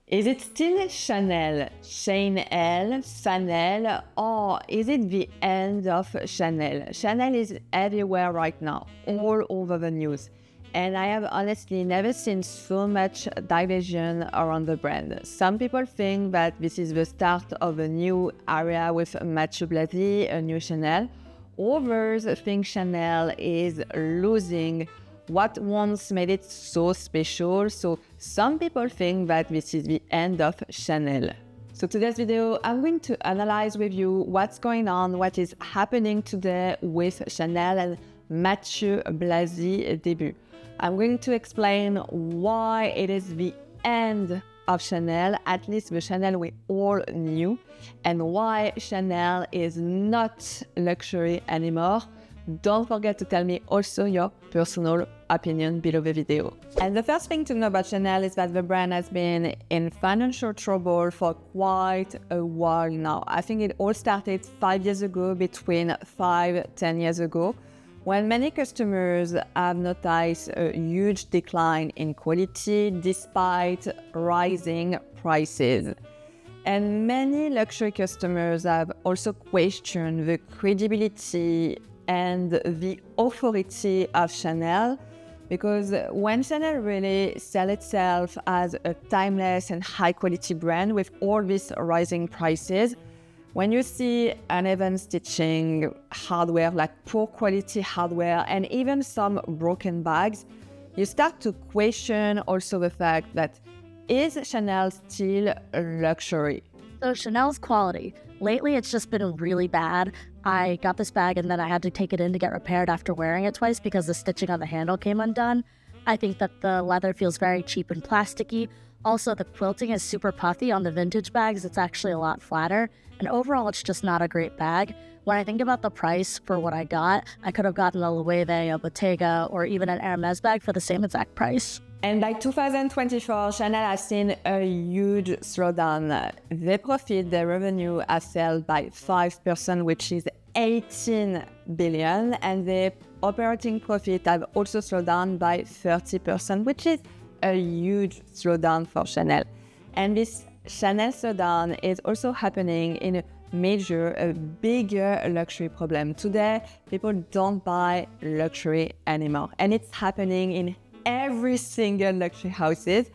Is it still Chanel, Chanel, or is it the end of Chanel? Chanel is everywhere right now, all over the news. And I have honestly never seen so much division around the brand. Some people think that this is the start of a new era with Matthieu Blazy, a new Chanel. Others think Chanel is losing what once made it so special. So some people think that this is the end of Chanel. So today's video, I'm going to analyze with you what's going on, what is happening today with Chanel and Matthieu Blazy debut. I'm going to explain why it is the end of Chanel, at least the Chanel we all knew, and why Chanel is not luxury anymore. Don't forget to tell me also your personal opinion below the video. And the first thing to know about Chanel is that the brand has been in financial trouble for quite a while now. I think it all started 5 years ago, between 5-10 years ago, when many customers have noticed a huge decline in quality despite rising prices. And many luxury customers have also questioned the credibility and the authority of Chanel, because when Chanel really sells itself as a timeless and high-quality brand with all these rising prices, when you see uneven stitching, hardware, like poor quality hardware, and even some broken bags, you start to question also the fact that is Chanel still a luxury? So Chanel's quality. Lately, it's just been really bad. I got this bag and then I had to take it in to get repaired after wearing it twice because the stitching on the handle came undone. I think that the leather feels very cheap and plasticky. Also, the quilting is super puffy. On the vintage bags, it's actually a lot flatter. And overall, it's just not a great bag. When I think about the price for what I got, I could have gotten a Loewe, a Bottega, or even an Hermes bag for the same exact price. And by 2024, Chanel has seen a huge slowdown. Their profit, their revenue has fell by 5%, which is 18 billion, and their operating profit have also slowed down by 30%, which is a huge slowdown for Chanel. And this Chanel slowdown is also happening in a bigger luxury problem. Today, people don't buy luxury anymore, and it's happening in every single luxury houses.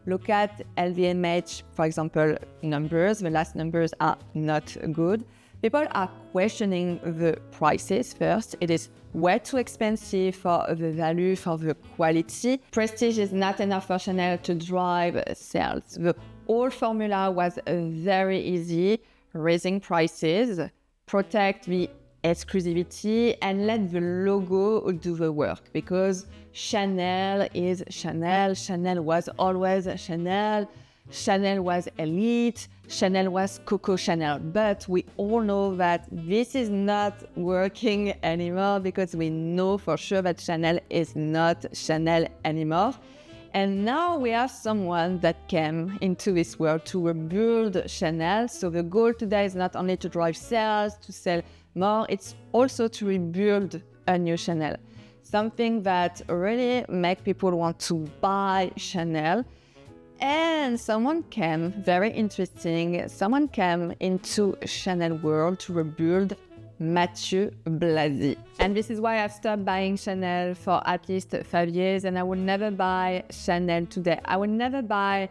Look at LVMH, for example, numbers. The last numbers are not good. People are questioning the prices first. It is way too expensive for the value, for the quality. Prestige is not enough for Chanel to drive sales. The old formula was very easy: raising prices, protect the exclusivity, and let the logo do the work, because Chanel is Chanel. Chanel was always Chanel. Chanel was elite. Chanel was Coco Chanel. But we all know that this is not working anymore, because we know for sure that Chanel is not Chanel anymore. And now we have someone that came into this world to rebuild Chanel. So the goal today is not only to drive sales, to sell more, it's also to rebuild a new Chanel. Something that really make people want to buy Chanel. And someone came, very interesting, someone came into Chanel world to rebuild Matthieu Blazy. And this is why I've stopped buying Chanel for at least 5 years, and I will never buy Chanel today. I will never buy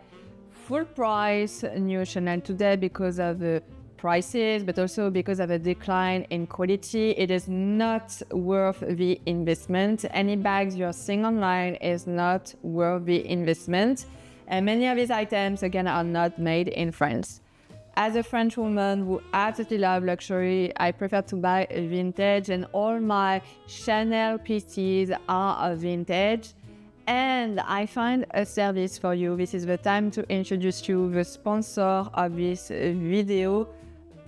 full price new Chanel today because of the prices, but also because of a decline in quality. It is not worth the investment. Any bags you're seeing online is not worth the investment. And many of these items, again, are not made in France. As a French woman who absolutely loves luxury, I prefer to buy vintage, and all my Chanel pieces are vintage. And I find a service for you. This is the time to introduce you the sponsor of this video,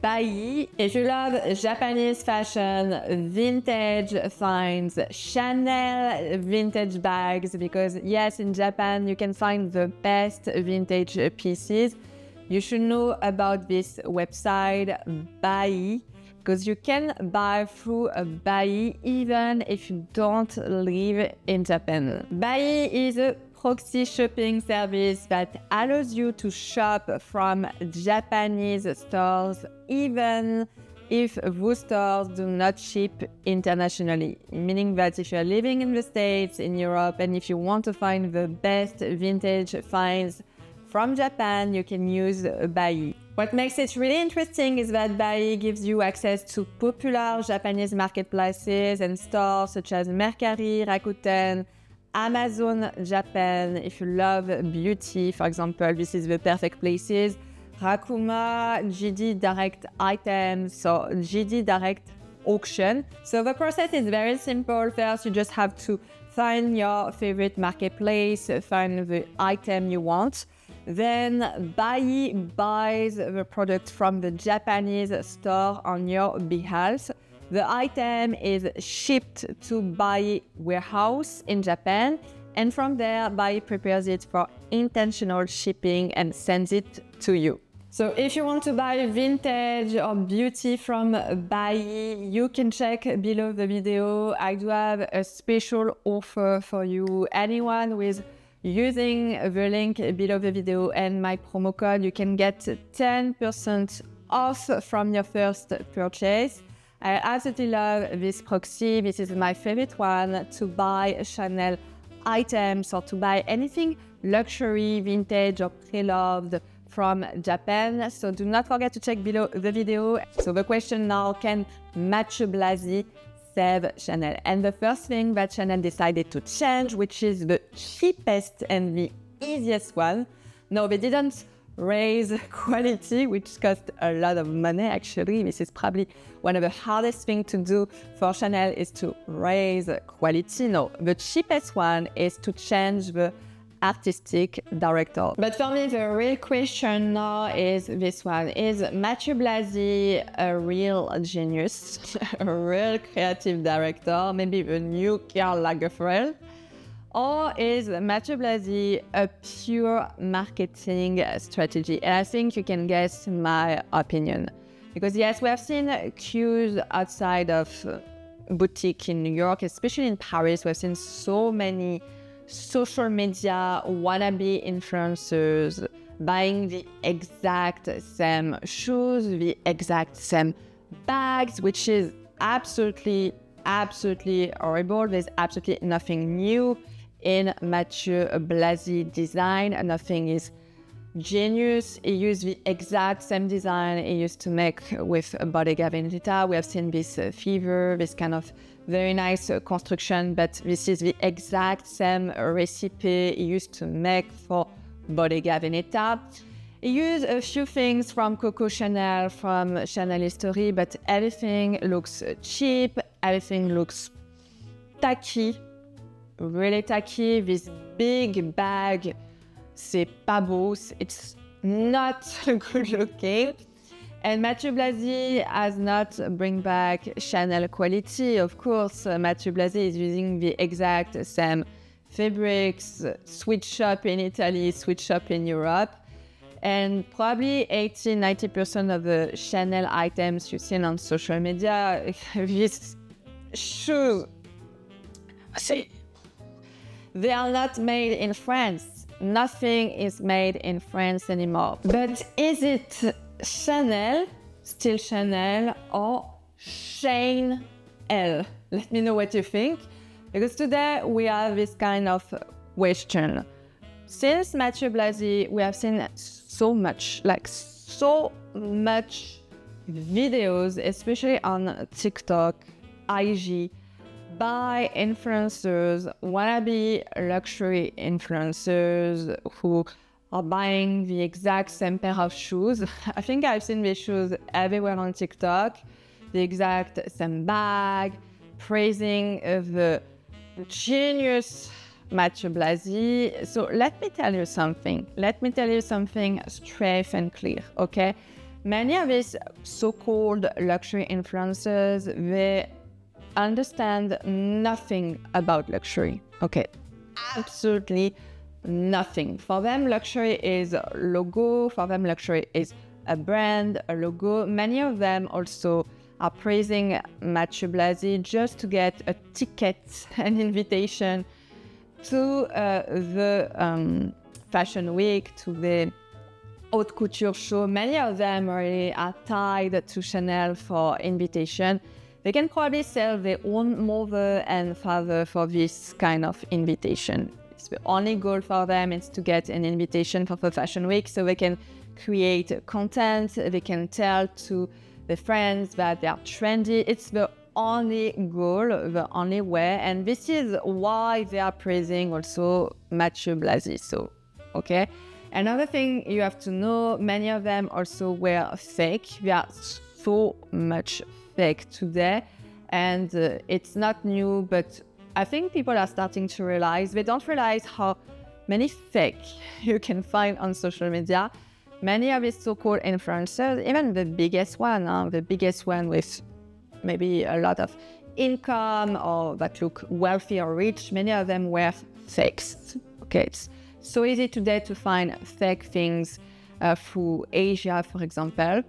Bailly. If you love Japanese fashion, vintage finds, Chanel vintage bags, because yes, in Japan you can find the best vintage pieces. You should know about this website, Bailly, because you can buy through a Bailly even if you don't live in Japan. Bailly is a proxy shopping service that allows you to shop from Japanese stores even if those stores do not ship internationally, meaning that if you're living in the States, in Europe, and if you want to find the best vintage finds from Japan, you can use Bai. What makes it really interesting is that Bai gives you access to popular Japanese marketplaces and stores such as Mercari, Rakuten, Amazon Japan. If you love beauty, for example, this is the perfect places. Rakuma, GD Direct items, so GD Direct auction. So the process is very simple. First, you just have to find your favorite marketplace, find the item you want. Then Bai buys the product from the Japanese store on your behalf. The item is shipped to Bai warehouse in Japan, and from there, Bai prepares it for international shipping and sends it to you. So if you want to buy vintage or beauty from Bai, you can check below the video. I do have a special offer for you. Anyone who is using the link below the video and my promo code, you can get 10% off from your first purchase. I absolutely love this proxy. This is my favorite one to buy Chanel items or to buy anything luxury, vintage or pre-loved from Japan. So do not forget to check below the video. So the question now, can Matthieu Blazy save Chanel? And the first thing that Chanel decided to change, which is the cheapest and the easiest one. No, they didn't raise quality, which cost a lot of money actually. This is probably one of the hardest things to do for Chanel, is to raise quality. No, the cheapest one is to change the artistic director. But for me, the real question now is this one. Is Matthieu Blazy a real genius, a real creative director, maybe the new Karl Lagerfeld? Or is Matthieu Blazy a pure marketing strategy? And I think you can guess my opinion. Because yes, we have seen queues outside of boutique in New York, especially in Paris. We've seen so many social media wannabe influencers buying the exact same shoes, the exact same bags, which is absolutely horrible. There's absolutely nothing new in Matthieu Blazy design. Nothing is genius. He used the exact same design he used to make with Bottega Veneta. We have seen this fever, this kind of very nice construction, but this is the exact same recipe he used to make for Bottega Veneta. He used a few things from Coco Chanel, from Chanel history, but everything looks cheap, everything looks tacky, really tacky. This big bag, c'est pas beau, it's not good looking. And Matthieu Blazy has not bring back Chanel quality. Of course, Matthieu Blazy is using the exact same fabrics, switch shop in Italy, switch shop in Europe. And probably 80-90% of the Chanel items you've seen on social media, this shoe, they are not made in France. Nothing is made in France anymore. But is it Chanel, still Chanel, or Shane L? Let me know what you think, because today we have this kind of question. Since Matthieu Blazy, we have seen so much videos, especially on TikTok, IG, by influencers, wannabe luxury influencers who are buying the exact same pair of shoes. I think I've seen these shoes everywhere on TikTok, the exact same bag, praising the genius Matthieu Blazy. So let me tell you something. Let me tell you something straight and clear, okay? Many of these so-called luxury influencers, they understand nothing about luxury, okay? Absolutely nothing. For them, luxury is a logo. For them, luxury is a brand, a logo. Many of them also are praising Matthieu Blazy just to get a ticket, an invitation to the fashion week, to the haute couture show. Many of them really are tied to Chanel for invitation. They can probably sell their own mother and father for this kind of invitation. It's the only goal for them is to get an invitation for the fashion week so they can create content, they can tell to their friends that they are trendy. It's the only goal, the only way, and this is why they are praising also Matthieu Blazy. So, okay. Another thing you have to know, many of them also were fake. They are so much fake today, and it's not new, but I think people are starting to realize, they don't realize how many fake you can find on social media. Many of these so-called influencers, even the biggest one with maybe a lot of income or that look wealthy or rich, many of them were fakes. Okay, it's so easy today to find fake things through Asia, for example.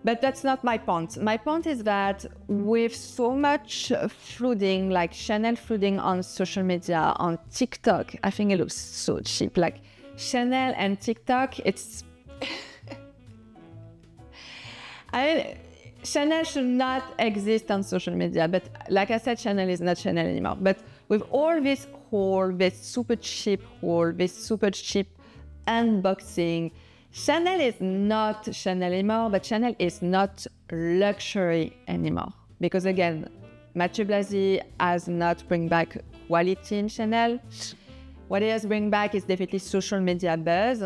But that's not my point. My point is that with so much flooding, like Chanel flooding on social media, on TikTok, I think it looks so cheap. Like Chanel and TikTok, it's... Chanel should not exist on social media, but like I said, Chanel is not Chanel anymore. But with all this haul, this super cheap unboxing, Chanel is not Chanel anymore, but Chanel is not luxury anymore. Because again, Matthieu Blazy has not bring back quality in Chanel. What he has bring back is definitely social media buzz.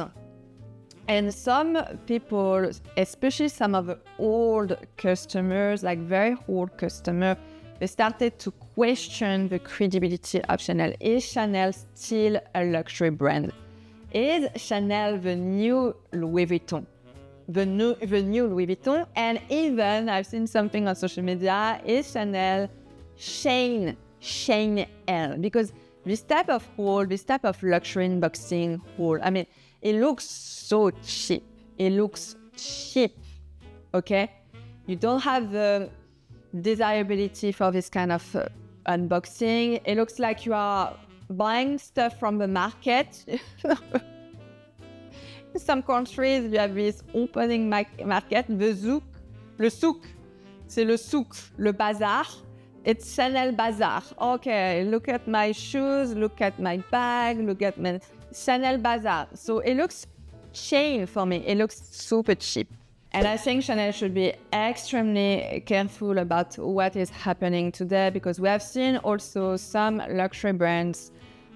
And some people, especially some of the old customers, like very old customers, they started to question the credibility of Chanel. Is Chanel still a luxury brand? Is Chanel the new Louis Vuitton? The new Louis Vuitton? And even, I've seen something on social media, is Chanel Chanel? Because this type of haul, this type of luxury unboxing haul, I mean, it looks so cheap. It looks cheap, okay? You don't have the desirability for this kind of unboxing. It looks like you are buying stuff from the market. In some countries, you have this opening market, le souk. C'est le souk, le bazar. It's Chanel Bazaar. Okay, look at my shoes, look at my bag, look at my Chanel Bazaar. So it looks cheap for me. It looks super cheap. And I think Chanel should be extremely careful about what is happening today, because we have seen also some luxury brands,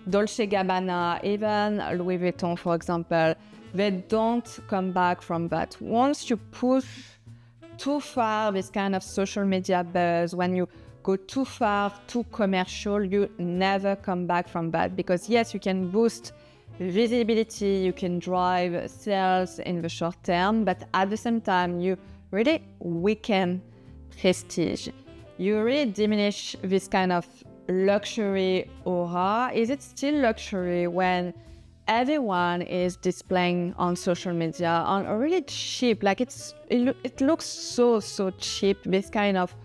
Dolce & Gabbana, even Louis Vuitton, for example, they don't come back from that. Once you push too far this kind of social media buzz, when you go too far, too commercial, you never come back from that. Because yes, you can boost visibility, you can drive sales in the short term, but at the same time, you really weaken prestige. You really diminish this kind of luxury aura. Is it still luxury when everyone is displaying on social media on a really cheap, like it looks so cheap, this kind of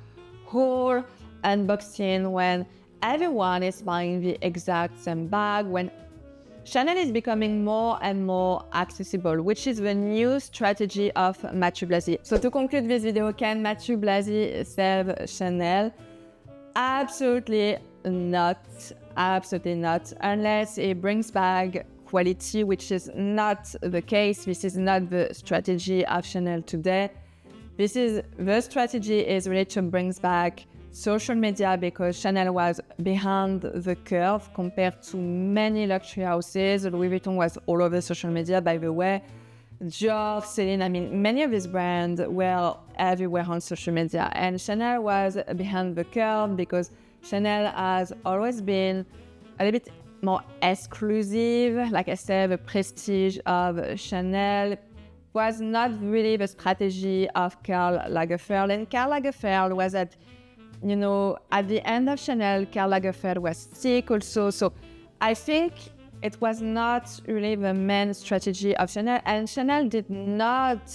whole unboxing, when everyone is buying the exact same bag, when Chanel is becoming more and more accessible, which is the new strategy of Matthieu Blazy. So to conclude this video, can Matthieu Blazy save Chanel? Absolutely not, unless it brings back quality, which is not the case. This is not the strategy of Chanel today. The strategy is really to bring back social media, because Chanel was behind the curve compared to many luxury houses. Louis Vuitton was all over social media, by the way. Dior, Celine, I mean, many of these brands were everywhere on social media. And Chanel was behind the curve because Chanel has always been a little bit more exclusive. Like I said, the prestige of Chanel was not really the strategy of Karl Lagerfeld. And Karl Lagerfeld was at the end of Chanel. Karl Lagerfeld was sick also. So I think it was not really the main strategy of Chanel. And Chanel did not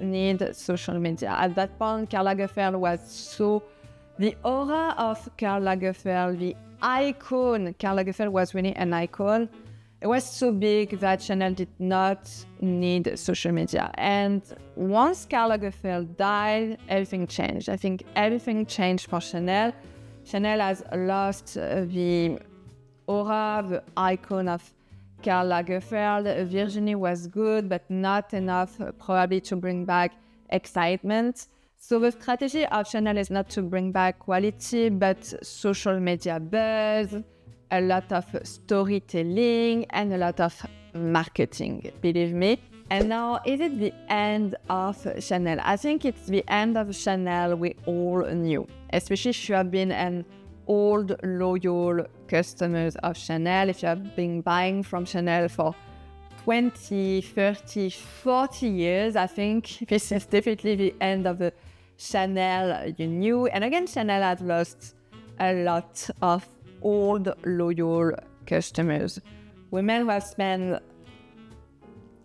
need social media. At that point, Karl Lagerfeld was the aura of Karl Lagerfeld, the icon. Karl Lagerfeld was really an icon. It was so big that Chanel did not need social media. And once Karl Lagerfeld died, everything changed. I think everything changed for Chanel. Chanel has lost the aura, the icon of Karl Lagerfeld. Virginie was good, but not enough probably to bring back excitement. So the strategy of Chanel is not to bring back quality, but social media buzz, a lot of storytelling, and a lot of marketing, believe me. And now, is it the end of Chanel? I think it's the end of Chanel we all knew, especially if you have been an old, loyal customer of Chanel, if you have been buying from Chanel for 20, 30, 40 years. I think this is definitely the end of the Chanel you knew. And again, Chanel has lost a lot of old, loyal customers. Women who have spent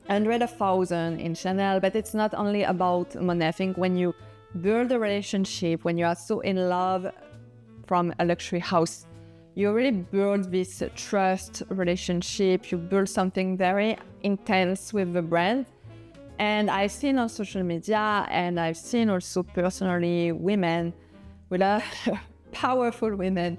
hundreds of thousands in Chanel, but it's not only about money. I think when you build a relationship, when you are so in love from a luxury house, you really build this trust relationship. You build something very intense with the brand. And I've seen on social media, and I've seen also personally women, powerful women,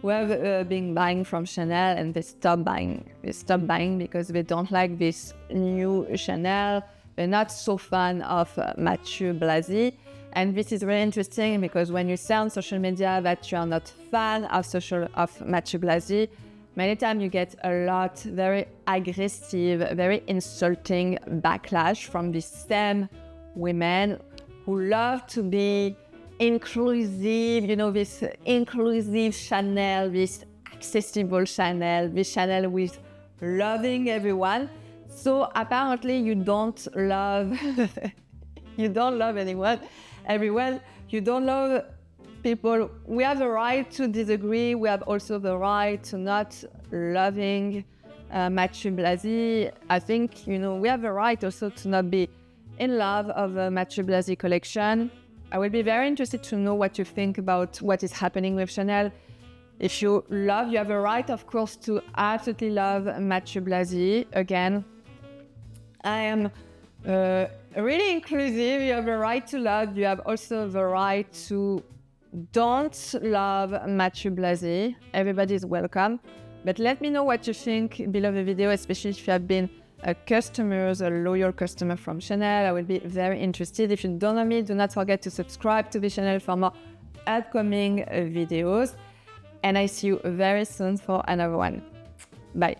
who have been buying from Chanel, and they stop buying. They stop buying because they don't like this new Chanel. They're not so fan of Matthieu Blazy. And this is really interesting because when you say on social media that you are not fan of Matthieu Blazy, many times you get a lot very aggressive, very insulting backlash from these same women who love to be inclusive, this inclusive Chanel, this accessible Chanel, this Chanel with loving everyone. So apparently you don't love everyone. You don't love people. We have the right to disagree. We have also the right to not loving Matthieu Blazy. I think, we have the right also to not be in love of the Matthieu Blazy collection. I will be very interested to know what you think about what is happening with Chanel. If you have a right, of course, to absolutely love Matthieu Blazy. Again, I am really inclusive. You have a right to love. You have also the right to don't love Matthieu Blazy. Everybody is welcome. But let me know what you think below the video, especially if you have been a loyal customer from Chanel. I will be very interested. If you don't know me, do not forget to subscribe to the channel for more upcoming videos. And I see you very soon for another one. Bye.